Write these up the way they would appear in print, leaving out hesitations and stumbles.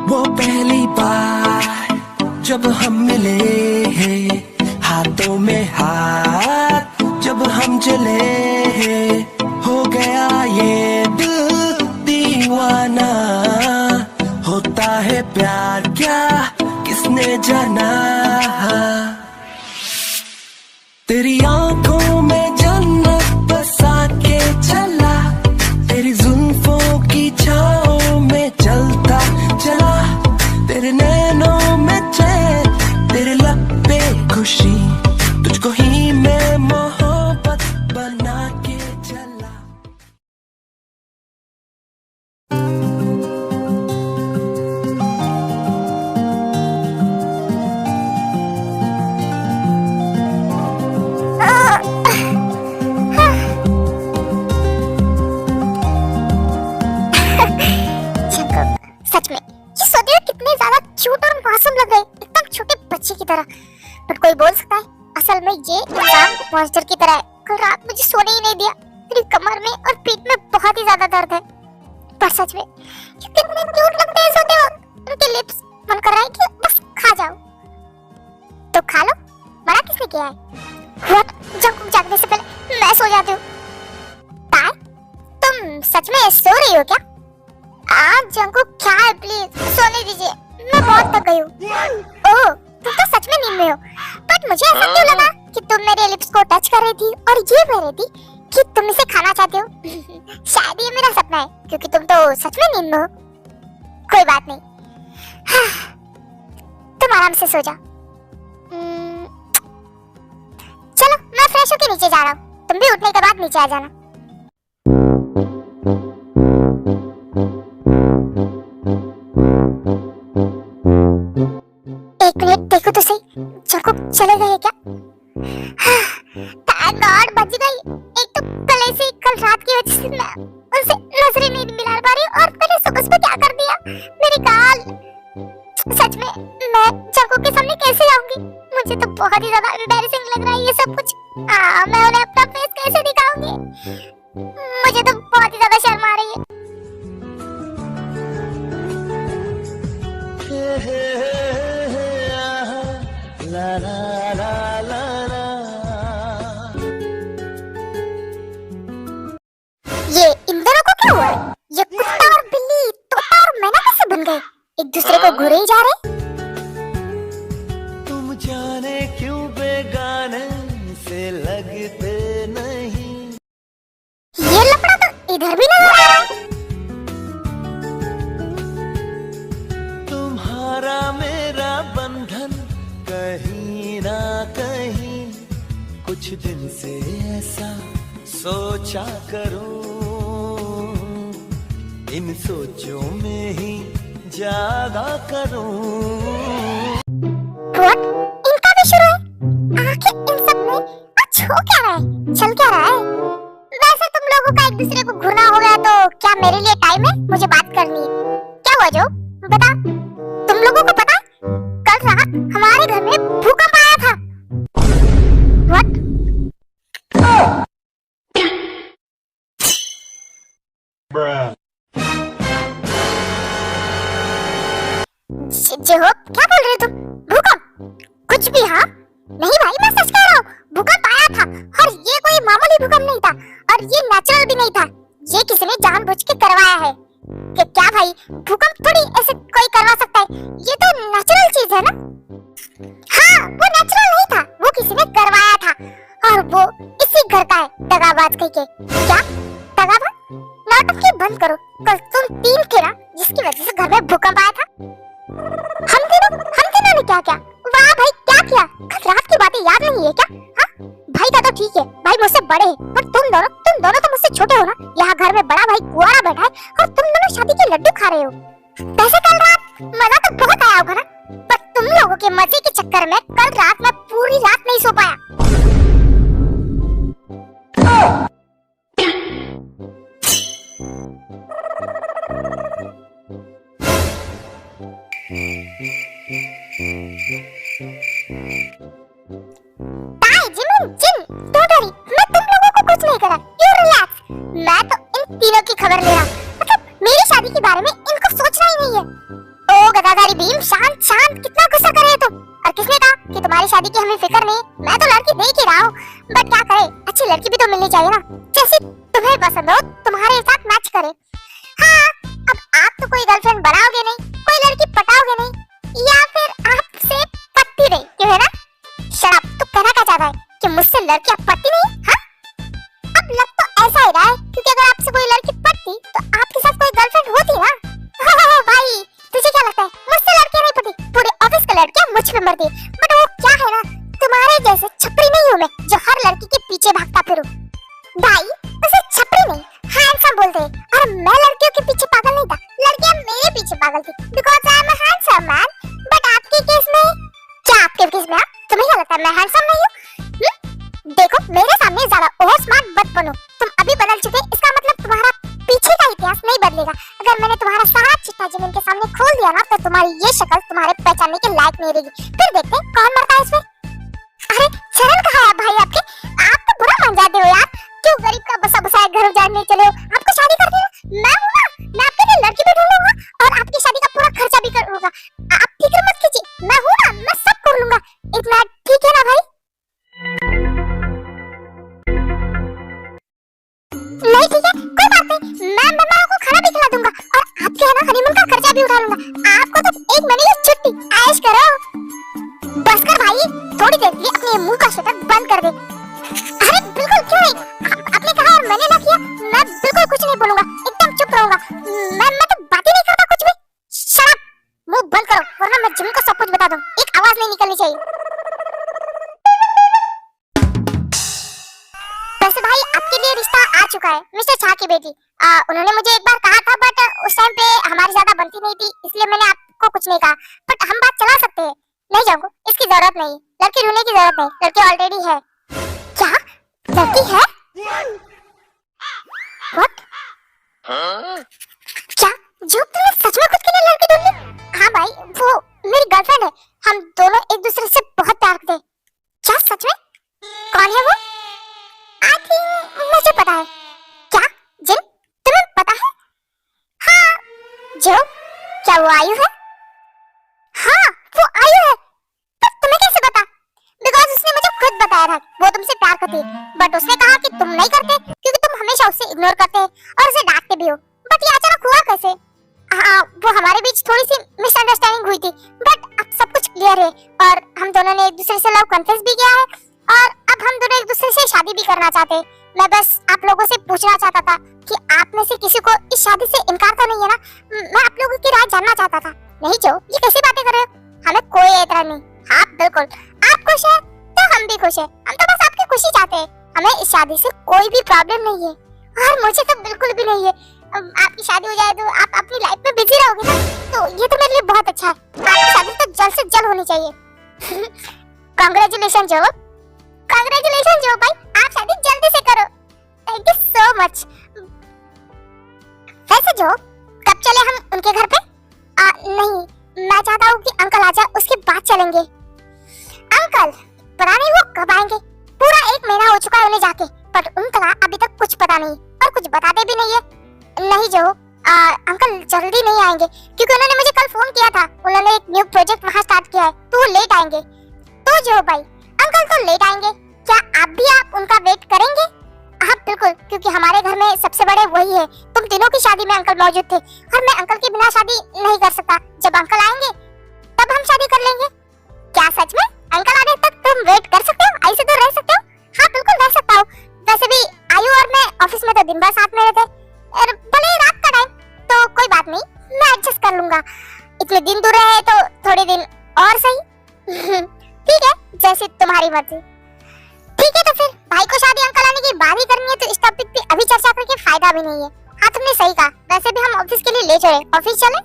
वो पहली बार जब हम मिले, हाथों में हाथ जब हम चले, हो गया ये दिल दीवाना। होता है प्यार क्या किसने जाना। तेरी आंखों में जन्नत बसा के चला, तेरी जुल्फों की छाओं में चलता चला। तेरे नैनों में चैन, तेरे लब पे खुशी, तुझको ही मैं मोहब्बत बना के चला। सच में ये सदियों कितने ज्यादा क्यूट और मासूम लग रहे, एकदम छोटे बच्चे की तरह। पर कोई बोल सकता है असल में ये इंसान मॉन्स्टर की तरह है। कल रात मुझे सोने ही नहीं दिया। मेरी कमर में और पीठ में बहुत ही ज्यादा दर्द है। पर सच में ये कितने क्यूट लगते हैं सोते वक्त। उनके लिप्स, मन कर रहा है कि बस खा जाओ। तो खा लो, मना किसने किया है। व्हाट, जंकुक जागने से पहले मैं सो जाती हूँ। ताई, तुम सच में सो रही हो क्या? आज जंकुक क्या है, प्लीज सोने दीजिए, मैं बहुत थक गई हूँ। ओह, तुम तो सच में नींद में हो। बट मुझे ऐसा क्यों लगा कि तुम मेरे लिप्स को टच कर रही थी और ये कह रही थी कि तुम इसे खाना चाहते हो। शायद ये मेरा सपना है, क्योंकि तुम तो सच में नींद में हो। कोई बात नहीं, तुम आराम से सो जाओ। चलो, मैं फ्रेश होके नीचे जा रहा हूँ। तुम भी उठने के बाद नीचे आ जाना। एक मिनट देखो तो सही, जंकुक चले गए क्या? थैंक गॉड, बच गई। एक तो कल रात की वजह से मैं उनसे नजरें नहीं मिला पा रही और मैंने सुबह क्या कर दिया। मेरी गाल, सच में मैं जंकुक के सामने कैसे जाऊंगी? मुझे तो बहुत ही ज्यादा एम्बैरेसिंग लग रहा है ये सब कुछ। मैं उन्हें अपना फेस कैसे दिखाऊंगी? मुझे तो बहुत ही ज्यादा शर्म आ रही है। ला ला ला ला ला। ये इन दोनों को क्या हुआ? ये कुत्ता और बिल्ली, तोता और मैना कैसे बन गए? एक दूसरे को घुरे ही जा रहे। तुम जाने क्यों बेगाने से लगते नहीं। ये लफड़ा तो इधर भी नजर आ रहा है। तुम्हारा मेरा बंधन कहीं ना कहीं, कुछ दिन से ऐसा सोचा करूं, इन सोचों में ही जागा करूं। What? इनका भी शुरू है? आखिर इन सब में आज हो क्या रहा है? चल क्या रहा है? वैसे तुम लोगों का एक दूसरे को घूरना हो गया तो क्या मेरे लिए टाइम है? मुझे बात करनी है। क्या हुआ जो? बता। तुम लोगों को पता? कल रात हमारे घर में भूकंप आया था। What? जो क्या बोल रहे हो तुम? भूकंप? कुछ भी? हाँ नहीं भाई, मैं सच कह रहा हूँ। भूकंप आया था और ये कोई मामूली भूकंप नहीं था और ये नेचुरल भी नहीं था। ये किसी ने जानबूझ के करवाया है। कि क्या भाई, भूकंप थोड़ी ऐसे कोई करवा सकता है? ये तो नेचुरल चीज है ना। हाँ, वो नेचुरल नहीं था, वो किसी ने करवाया था और वो इसी घर का है, दगाबाज कहीं के। क्या दगाबाज? नाटक बंद करो। कल तुम तीन थे ना जिसकी वजह से घर में भूकंप आया था। हम तीनों ने क्या किया? वाह भाई, क्या किया? कल रात की बातें याद नहीं है क्या? हाँ भाई का तो ठीक है, भाई मुझसे बड़े हैं, पर तुम दोनों तो मुझसे छोटे हो ना। यहाँ घर में बड़ा भाई कुंवारा बैठा है और तुम दोनों शादी के लड्डू खा रहे हो। वैसे कल रात मजा तो बहुत आया होगा ना, पर तुम लोगों के मजे के चक्कर में कल रात मैं पूरी रात नहीं सो पाया। खबर ले रहा, मतलब मेरी शादी के बारे में इनको सोचना ही नहीं है। ओ गदाधारी भीम, शांत शांत, कितना गुस्सा कर रहे हो तुम? और किसने कहा कि तुम्हारी शादी की हमें फिक्र नहीं? मैं तो लड़की देख ही रहा हूँ, बट क्या करे, अच्छी लड़की भी तो मिलनी चाहिए ना, जैसी तुम्हें पसंद हो, तुम्हारे साथ मैच करे। हाँ, अब आप तो कोई गर्लफ्रेंड बनाओगे नहीं, कोई लड़की पटाओगे नहीं, या फिर आपसे पटती नहीं, क्यों है ना? शराब, तू कहना क्या चाहता है कि मुझसे लड़कियां पटती नहीं? हाँ, अब लग तो ऐसा ही रहा है, क्योंकि अगर आपसे कोई लड़की पटती तो आपके साथ कोई गर्लफ्रेंड होती ना। हो भाई, तुझे क्या लगता है मुझसे लड़कियां नहीं पटी? पूरे ऑफिस की लड़कियां मुझ पे मरती, बट वो क्या है ना, तुम्हारे जैसे छपरी नहीं हूँ मैं जो हर लड़की के पीछे भागता फिरूं। भाई, उसे छपरी नहीं, हैंडसम बोलते हैं, और मैं लड़कियों के पीछे पागल नहीं था, लड़कियां मेरे पीछे पागल थी, because I am a handsome man. But आपके केस में क्या? आपके केस में तुम्हें क्या लगता है मैं हैंडसम नहीं हूँ? देखो, मेरे सामने ज्यादा ओवर स्मार्ट मत बनो, तुम अभी बदल चुके, इसका मतलब तुम्हारा पीछे का इतिहास नहीं बदलेगा। अगर मैंने तुम्हारा सारा चिट्ठा जमीन के सामने खोल दिया ना, तो तुम्हारी ये शक्ल तुम्हारे पहचानने के लायक नहीं रहेगी। फिर देखते हैं कौन मरता है इसमें। अरे शर्म कहाँ है भाई आपके? आप तो बुरा मान जाते हो यार, क्यों गरीब का बसा बसाया घर उजाड़ने चले हो? आपको शादी करनी है, मैं हूं ना, मैं आपके लिए लड़की भी ढूंढूंगा और आपकी शादी का पूरा खर्चा भी करूंगा। आप फिक्र मत कीजिए, मैं हूं ना, मैं सब कर लूंगा। इतना ठीक है ना भाई? नहीं ठीक है, कोई बात नहीं, मैं मम्मा को खाना भी खिला दूंगा और आपके है ना हनीमून का खर्चा भी उठा लूंगा। आपको तो 1 महीने की छुट्टी, ऐश करो। बस कर भाई, थोड़ी देर के लिए अपने मुंह का शटर बंद कर दे। अरे बिल्कुल, क्यों नहीं, आपने कहा और मैंने ना किया, मैं बिल्कुल कुछ नहीं बोलूंगा, एकदम चुप रहूंगा। मैं तो बात ही नहीं करता कुछ भी। शट अप, मुंह बंद करो वरना मैं जिम को सब कुछ बता दूं, एक आवाज नहीं निकलनी चाहिए। वैसे भाई, आपके लिए रिश्ता आ चुका है, मिस्टर झा की बेटी। उन्होंने मुझे एक बार कहा था, बट उस टाइम पे हमारी ज्यादा बनती नहीं थी, इसलिए मैंने आपको कुछ नहीं कहा, बट हम बात चला सकते हैं। नहीं जाऊंगा, इसकी जरूरत नहीं, लड़की ढूंढने की जरूरत नहीं, लड़की ऑलरेडी है। क्या लड़की है? व्हाट? क्या जो तुमने सच में खुद के लिए लड़की ढूंढ ली? हाँ भाई, वो मेरी गर्लफ्रेंड है, हम दोनों एक दूसरे से बहुत प्यार करते हैं। क्या सच में? कौन है वो? आई थिंक मुझे पता है। क्या जिन, तुम्हें पता है? हाँ जो, क्या वो आयु है? हाँ वो आयु है, पर तुम्हें कैसे पता? बिकॉज उसने मुझे खुद बताया था वो तुमसे प्यार करती है, बट उसने कहा कि तुम नहीं करते क्योंकि तुम हमेशा उसे इग्नोर करते हैं और उसे डांटते भी हो। बट ये अचानक हुआ कैसे? हाँ, वो हमारे बीच थोड़ी सी मिसअंडरस्टैंडिंग हुई थी, बट अब सब कुछ क्लियर है और हम दोनों ने एक दूसरे से लव कन्फेस भी किया है और अब हम दोनों एक दूसरे से शादी भी करना चाहते हैं। मैं बस आप लोगों से पूछना चाहता था कि आप में से किसी को इस शादी से इनकार तो नहीं है ना? मैं आप लोगों की राय जानना चाहता था। नहीं जो, ये कैसी बातें कर रहे हो? हमें कोई एतराज नहीं। हाँ बिल्कुल, आप खुश हैं तो हम भी खुश हैं, हम तो बस आपकी खुशी चाहते हैं, हमें इस शादी से कोई भी प्रॉब्लम नहीं है और मुझे तो बिल्कुल भी नहीं है। आपकी शादी हो जाए तो आप अपनी लाइफ में बिजी रहोगे ना, तो ये तो मेरे लिए बहुत अच्छा है। आपकी शादी तो जल्द से जल्द होनी चाहिए। कांग्रेचुलेशन जो, कांग्रेचुलेशन जो भाई, आप शादी जल्दी से करो। Thank you so much. वैसे जो, कब चले हम उनके घर पे? नहीं, मैं चाहता हूँ कि अंकल आ जाए, उसके बाद चलेंगे। अंकल पता नहीं वो कब आएंगे, पूरा 1 महीना हो चुका है उन्हें जाके, पर उनका अभी तक कुछ पता नहीं और कुछ बताते भी नहीं है। नहीं जो, अंकल जल्दी नहीं आएंगे क्योंकि उन्होंने मुझे कल फोन किया था, उन्होंने एक न्यू प्रोजेक्ट वहाँ स्टार्ट किया है, तो वो लेट आएंगे। तो जो भाई, अंकल तो लेट आएंगे, क्या आप भी उनका वेट करेंगे? हाँ बिल्कुल, क्योंकि हमारे घर में सबसे बड़े वही है। तुम तीनों की शादी में अंकल मौजूद थे और मैं अंकल के बिना शादी नहीं कर सकता। जब अंकल आएंगे तब हम शादी कर लेंगे। क्या सच में? अंकल आने तक तुम वेट कर सकते हो? ऐसे तो रह सकते हो? हाँ बिल्कुल रह सकता हूँ। वैसे भी आयु और मैं ऑफिस में तो दिन भर साथ में रहते, और भले ही रात का टाइम, तो कोई बात नहीं, मैं एडजस्ट कर लूंगा। इतने दिन दूर है तो थोड़े दिन और सही। ठीक है, जैसे तुम्हारी मर्जी। ठीक है, तो फिर भाई को शादी अंकल आने की बात ही करनी है, तो इस टॉपिक पे अभी चर्चा करके फायदा भी नहीं है। हाँ तुमने सही कहा, वैसे भी हम ऑफिस के लिए ले चले, ऑफिस चले?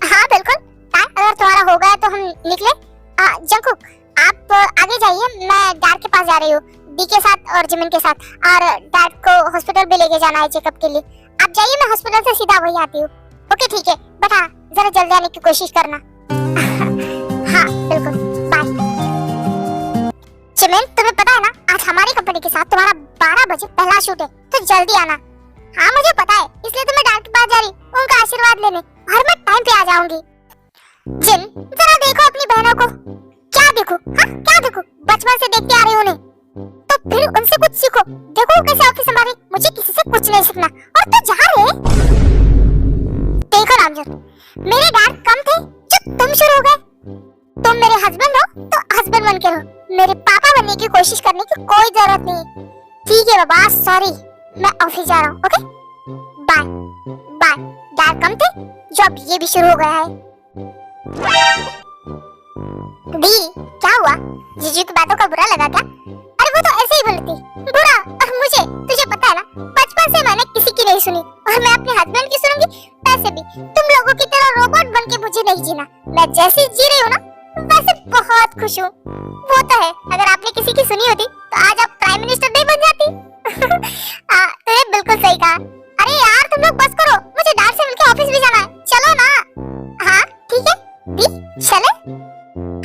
हाँ बिल्कुल, अगर तुम्हारा हो गया तो हम निकले। जंकुक आप आगे जाइए, मैं डैड के पास जा रही हूँ, डी के साथ और जिमिन के साथ, और डैड को हॉस्पिटल भी लेके जाना है चेकअप के लिए। आप जाइए, मैं हॉस्पिटल से सीधा वही आती हूँ। ओके ठीक है, बट हाँ जरा जल्दी आने की कोशिश करना। हाँ बिल्कुल, बाय। जिमिन तुम्हें पता है ना, आज हमारी कंपनी के साथ तुम्हारा 12 बजे पहला शूट है, तो जल्दी आना। हाँ मुझे पता है, इसलिए तो मैं डैड के पास जा रही हूँ उनका आशीर्वाद लेने, और मैं टाइम पे आ जाऊंगी। जिन जरा देखो अपनी बहनों को। क्या देखो? हाँ क्या देखो? बचपन से देखते आ रही हो उन्हें, तो फिर उनसे कुछ सीखो। देखो कैसे ऑफिस संभाली। मुझे किसी से कुछ नहीं सीखना। और तू जहाँ रहे, देखो रामजन, मेरे डैड कम थे जब तुम शुरू हो गए। तुम मेरे हस्बैंड हो तो हस्बैंड बन के रहो। मेरे पापा बनने की कोशिश करने की कोई जरूरत नहीं। ठीक है बाबा, सॉरी, मैं ऑफिस जा रहा हूँ। Okay bye bye. डैड कम थे जो अब ये भी शुरू हो गया है। दी क्या हुआ? जीजू की बातों का बुरा लगा क्या? अरे वो तो ऐसे ही बोलती। बुरा? और मुझे, तुझे पता है ना, बचपन से मैंने किसी की नहीं सुनी और मैं अपने हस्बैंड की सुनूंगी। वैसे भी तुम लोगों की तरह रोबोट बन के मुझे नहीं जीना। मैं जैसी जी रही हूँ ना, वैसे बहुत खुश हूँ। वो तो है, अगर आपने किसी की सुनी होती तो आज आप प्राइम मिनिस्टर नहीं बन जाती। तुमने बिल्कुल सही कहा। अरे यार तुम लोग बस करो, मुझे डैड से मिलके ऑफिस भी जाना है। चलो ना। हाँ ठीक है दी, चले?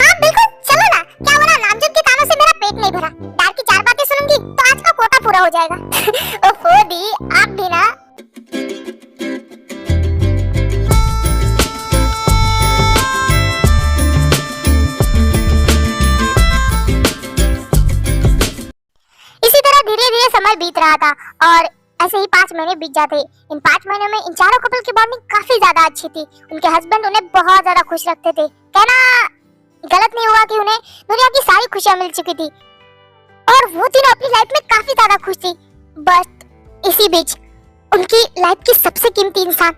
हाँ बिल्कुल चलो ना। क्या बोला, नामजद के तानों से मेरा पेट नहीं भरा। डैड की 4 बातें सुनूंगी तो आज का कोटा पूरा हो जाएगा। ओफो दी, आप भी ना। इसी तरह धीरे धीरे समय बीत रहा था और ऐसे ही 5 महीने बीत जाते। इन 5 महीनों में इन चारों कपल की बॉन्डिंग काफी ज्यादा अच्छी थी। उनके हस्बैंड उन्हें बहुत ज्यादा खुश रखते थे। कहना गलत नहीं होगा कि उन्हें दुनिया की सारी खुशियां मिल चुकी थी और वो तीनों अपनी लाइफ में काफी ज्यादा खुश थी। बस इसी बीच उनकी लाइफ की सबसे कीमती इंसान,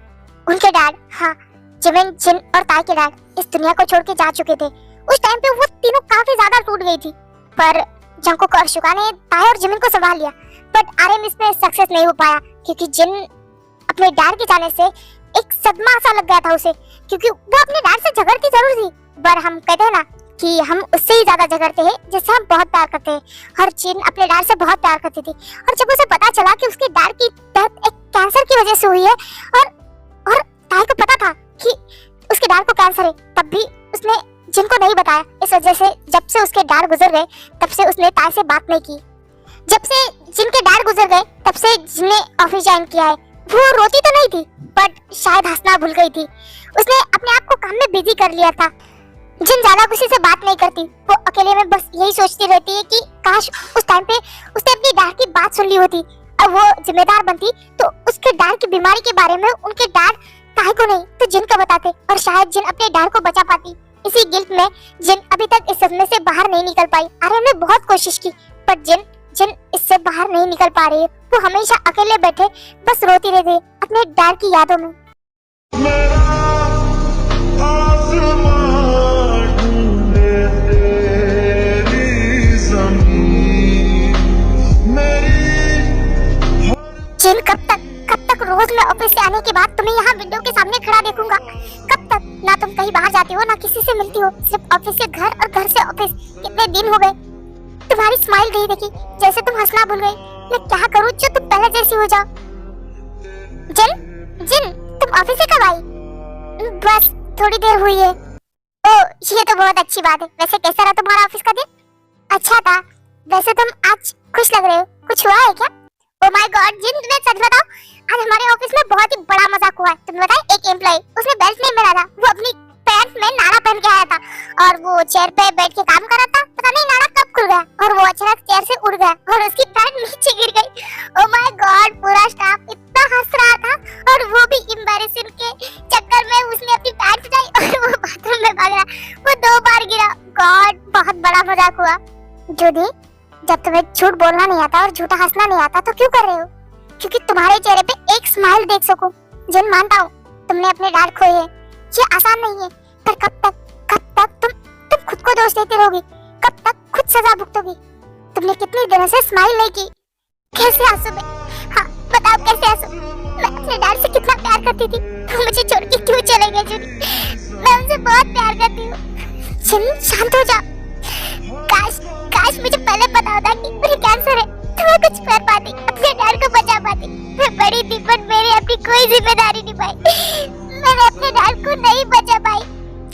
उनके डैड, हाँ जिमिन, जिन और ताई के डैड, इस दुनिया को छोड़ के जा चुके थे। उस टाइम पे वो तीनों काफी ज्यादा टूट गई थी, पर जंकुक और शुका ने ताई और जिमिन को संभाल लिया। बट आर्यन इसमें सक्सेस नहीं हो पाया क्योंकि जिन अपने डैड के जाने से एक सदमा सा लग गया था उसे, क्योंकि वो अपने डैड से झगड़ती जरूर थी, पर हम कहते हैं ना कि हम उससे ही ज्यादा झगड़ते हैं जिससे हम बहुत प्यार करते हैं। हर जिन अपने डैड से बहुत प्यार करती थी और जब उसे पता चला कि उसके डैड की डेथ एक कैंसर की वजह से हुई है और ताई को पता था कि उसके डैड को कैंसर है, तब भी उसने जिनको नहीं बताया। इस वजह से जब से उसके डैड गुजर गए तब से उसने ताई से बात नहीं की। जब से जिनके डैड गुजर गए तब से जिनने ऑफिस ज्वाइन किया है। वो रोती तो नहीं थी बट शायद हंसना भूल गई थी। उसने अपने आप को काम में बिजी कर लिया था। जिन ज्यादा किसी से बात नहीं करती, वो अकेले में बस यही सोचती रहती है कि काश उस टाइम पे उसने अपनी डैड की बात सुन ली होती और वो जिम्मेदार बनती तो उसके डैड की बीमारी के बारे में उनके डैड ताई को नहीं तो जिन को बताते और शायद जिन अपने डैड को बचा पाती। इसी गिल्ट में जिन अभी तक इस सदमे से बाहर नहीं निकल पाई। आर्यन ने बहुत कोशिश की पर जिन इससे बाहर नहीं निकल पा रही है। वो हमेशा अकेले बैठे बस रोती रहती है अपने डैड की यादों में। जिन कब तक रोज मैं ऑफिस से आने के बाद तुम्हें यहाँ विंडो के सामने खड़ा देखूंगा? कब तक? ना तुम कहीं बाहर जाती हो ना किसी से मिलती हो, सिर्फ ऑफिस से घर और घर से ऑफिस। कितने दिन हो गए तुम्हारी स्माइल नहीं देखी, जैसे तुम हंसना भूल गई। मैं क्या करूँ जो तुम पहले जैसी हो जाओ? जिन तुम ऑफिस से कब आई? बस थोड़ी देर हुई है। ओह ये तो बहुत अच्छी बात है। वैसे कैसा रहा तुम्हारा ऑफिस का दिन? अच्छा था। वैसे तुम आज खुश लग रहे हो, कुछ हुआ है क्या? ओह माय गॉड जिन, तुम्हें सच बताओ, आज हमारे ऑफिस में बहुत ही बड़ा मजाक हुआ है। तुम्हें बताया एक एम्प्लॉय, उसने बेल्ट नहीं पहना था, वो अपनी पैंट में नाड़ा पहन के आया था और वो चेयर पे बैठ के काम कर रहा था। पता नहीं नाड़ा कब खुल गया और वो अचानक चेयर से उड़ गया और उसकी पैंट नीचे गिर गई। ओह माय गॉड पूरा स्टाफ इतना हंस रहा था और वो भी एम्बैरेसिंग के चक्कर में उसने अपनी पैंट उठाई और वो बाथरूम में भाग रहा। वो 2 बार गिरा। गॉड बहुत बड़ा मजाक हुआ। जुदी जब तुम्हें झूठ बोलना नहीं आता और झूठा हंसना नहीं आता तो क्यों कर रहे हो? क्योंकि तुम्हारे चेहरे पे एक स्माइल देख सकूं। जिन मानता हूँ तुमने अपने डैड खोए हैं, ये आसान नहीं है, पर कब तक तुम खुद को दोष देते रहोगी? कब तक खुद सजा भुगतोगी? तुमने कितने दिनों से स्माइल नहीं की। कैसे आंसू में? हाँ बताओ कैसे आंसू? मैं अपने डैड से कितना प्यार करती थी, वो मुझे छोड़ के क्यों चले गए? जुदी मैं उनसे बहुत प्यार करती हूँ। जिन शांत हो जा। काश मुझे पहले पता होता कि मुझे कैंसर है तो मैं कुछ कर पाती, अपने डैड को बचा पाती। मैं बड़ी थी पर मेरी अपनी कोई जिम्मेदारी निभाई। मैंने अपने डैड को नहीं बचा पाई।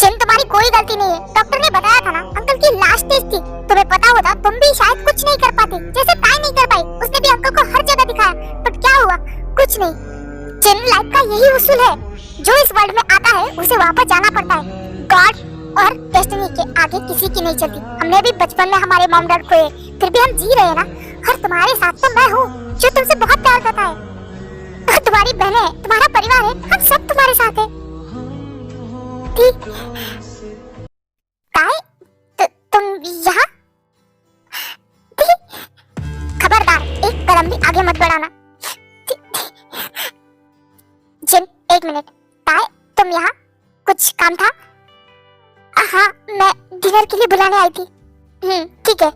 जिन तुम्हारी कोई गलती नहीं है। डॉक्टर ने बताया था ना अंकल की लास्ट स्टेज थी। तुम्हें पता होता तुम भी शायद कुछ नहीं कर पाते, जैसे ताई नहीं कर पाई। उसने भी अंकल को हर जगह दिखाया बट क्या हुआ? कुछ नहीं। जिन लाइफ का यही उसूल है, जो इस वर्ल्ड में आता है उसे वापस जाना पड़ता है। गॉड और डेस्टिनी के आगे किसी की नहीं चलती। हमने भी बचपन में हमारे मॉम डैड खोए, फिर भी हम जी रहे हैं ना। और तुम्हारे साथ तो मैं हूँ जो तुमसे बहुत प्यार करता है, और तुम्हारी बहनें, तुम्हारा परिवार है, हम सब तुम्हारे साथ है। ठीक ताई, तुम यहाँ? खबरदार, एक कदम भी आगे मत बढ़ाना। जिन, एक मिनट। ताई, तुम यहाँ? कुछ काम था? हाँ, मैं डिनर के लिए बुलाने आई थी। ठीक है,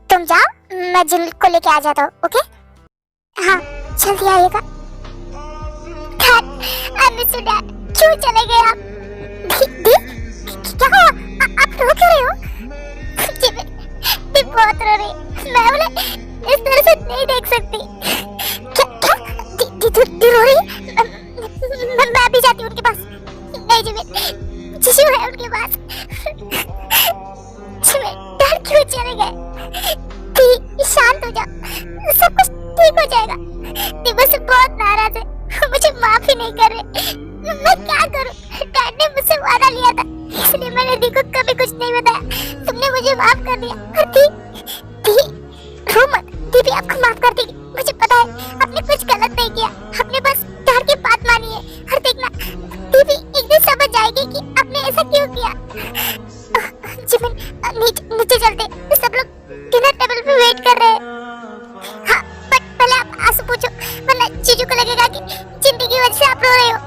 तुम जाओ, मैं जिन को लेके आ जाता हूँ। ओके? हाँ, जल्दी आइएगा। Dad, I miss you dad. क्यों चले गए आप? क्या हुआ? आप रो क्यों रहे हो? मैं बहुत रो रही। मैं उन्हें इस तरह से नहीं देख सकती। क्या दी रो रही? मैं भी जाती हूँ उनके पास। नहीं जिमिन, जिशु है उनके पास। जिमिन, डैड क्यों चले गए? दी, शांत हो जाओ, सब कुछ ठीक हो जाएगा। दी मुझसे बहुत नाराज है, मुझे माफ ही नहीं कर रहे। मैं क्या करूं? डैड ने मुझसे वादा लिया था, इसलिए मैंने दी को कभी कुछ नहीं बताया। तुमने मुझे माफ कर दिया। और दी रो मत, दी भी आपको माफ कर देगी। मुझे पता है आपने कुछ गलत नहीं किया, आपने बस डैड की बात मानी है। और देखना, दी भी एक दिन समझ जाएगी कि आपने ऐसा क्यों किया। जिमिन, नीचे चलते, सब लोग डिनर टेबल पे वेट कर रहे हैं। हाँ, बट पहले आप आंसू पूछो, वरना जीजू को लगेगा कि जिंदगी की वजह से आप रो रहे हो।